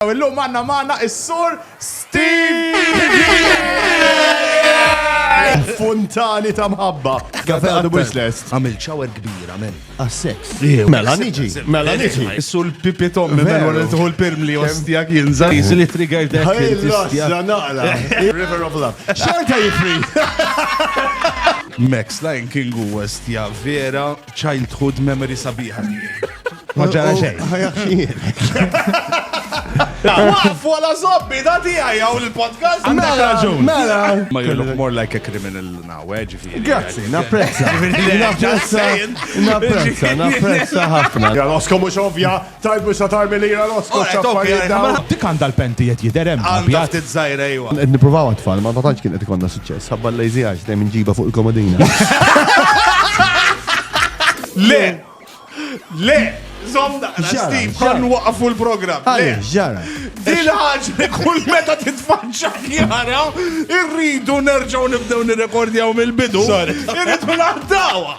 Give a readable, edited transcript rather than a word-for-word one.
Illum għanna maħna is-sur Steve Fontani ta' mħabba. Kafe għadu Bushles. Għamil ċawer kbir, għamil. Għas-seks. Mela niġi. Issu l-pipi tommi minn għu l-tuħu l-pirm li ostijak jinżar. Easily trigger that. Ħajla, naqla. River of Love. Xarka jifri. Max Lion King u Westja vera childhood memory sabiħa. Ma ġara xejn. Wafu għala zobbi, da tijaj għaw l-podcast. Mela, raġun. mela. Ma you look more like a criminal now, ġifiri. Grazzi, napprezza. Napprezza ħafna. Ja, Losko mux ovvja, tajt mux ta' tarmilira, Losko xaffariet daw. Dik għanda l-penti jett jiderem. Għanda ftit zaħira jwa. Niprovaw għatfall, ma tantx kien qed ikonna suċċess. Ħabba l-lejżijax dejjem nġiba fuq il-komodina. Le, zomda, Steve, kon waqfu l-program. Le, ġara. din ħaġa li kull meta titfaċċa jara, irridu nerġaw nibdew nirrekordjaw mill-bidu. Irridu naħdawa.